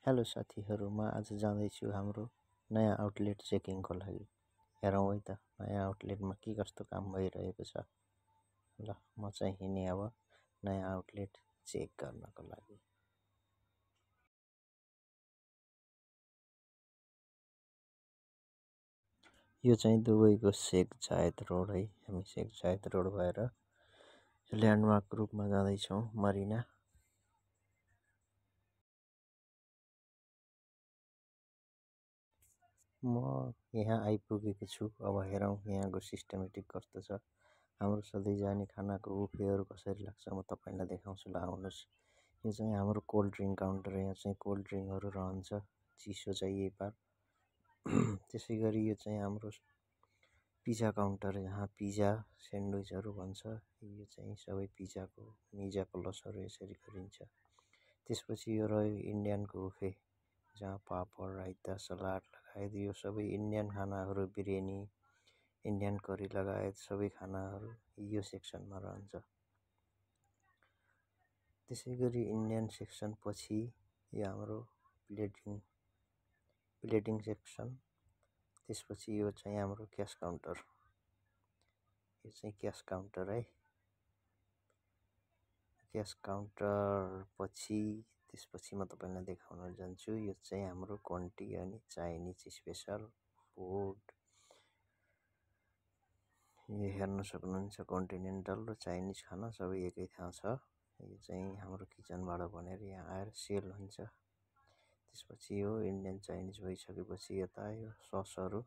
Hello साथीहरू, म आज जाँदैछु हाम्रो नयाँ आउटलेट चेकिङको लागि। हेरौँ है त नयाँ आउटलेटमा के कस्तो काम भइरहेको छ। ल म चाहिँ हिँडेँ अब नयाँ आउटलेट चेक गर्नको लागि। यो चाहिँ दुबईको शेख जायद रोड है। हामी शेख जायद रोड भएर ल्यान्डमार्क रूपमा जाँदैछौँ मरिना। म यहाँ आइपुगेको छु। अब हेरौँ यहाँको सिस्टमेटिक कस्तो छ। हाम्रो सधैँ जाने खानाको बुफेहरू कसरी लाग्छ म तपाईँलाई देखाउँछु। ल आउनुहोस्। यो चाहिँ हाम्रो कोल्ड ड्रिङ्क काउन्टर। यहाँ चाहिँ कोल्ड ड्रिङ्कहरू रहन्छ, चिसो चाहिए पार। त्यसै गरी यो चाहिँ हाम्रो पिज्जा काउन्टर। यहाँ पिज्जा स्यान्डविचहरू भन्छ। यो चाहिँ सबै पिज्जा प्लसहरू यसरी गरिन्छ। त्यसपछि यो रह्यो इन्डियनको बुफे, जहाँ पापड, राइता, सलाद लगायत यो सबै इन्डियन खानाहरू, बिरयानी, इन्डियन करी लगायत सबै खानाहरू यो सेक्सनमा रहन्छ। त्यसै गरी इन्डियन सेक्सन पछि यो हाम्रो प्लेटिङ सेक्सन। त्यसपछि यो चाहिँ हाम्रो क्यास काउन्टर। यो चाहिँ क्यास काउन्टर है। क्यास काउन्टर पछि त्यसपछि म तपाईँलाई देखाउन जान्छु। यो चाहिँ हाम्रो क्वान्टी अनि चाइनिज स्पेसल फुड। यो हेर्न सक्नुहुन्छ, कन्टिनेन्टल र चाइनिज खाना सबै एकै ठाउँ छ। यो चाहिँ हाम्रो किचनबाट भनेर यहाँ आएर सेल हुन्छ। त्यसपछि यो इन्डियन चाइनिज भइसकेपछि यता यो ससहरू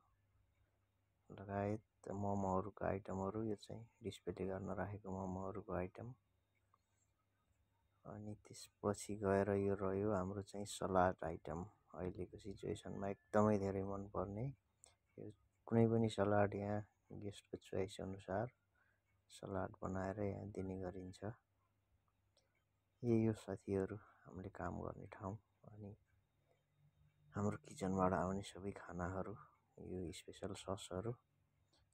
लगायत मोमोहरूको आइटमहरू। यो चाहिँ डिस्प्ले गर्न राखेको मोमोहरूको आइटम। अनि त्यसपछि गएर यो रह्यो हाम्रो चाहिँ सलाद आइटम। अहिलेको सिचुएसनमा एकदमै धेरै मनपर्ने यो कुनै पनि सलाद यहाँ गेस्टको चोइस अनुसार सलाद बनाएर यहाँ दिने गरिन्छ। यही हो साथीहरू हामीले काम गर्ने ठाउँ अनि हाम्रो किचनबाट आउने सबै खानाहरू, यो स्पेसल ससहरू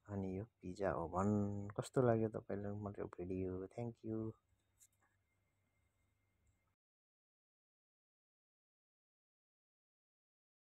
अनि यो पिज्जा ओभन। कस्तो लाग्यो तपाईँलाई मेरो भिडियो? Thank you.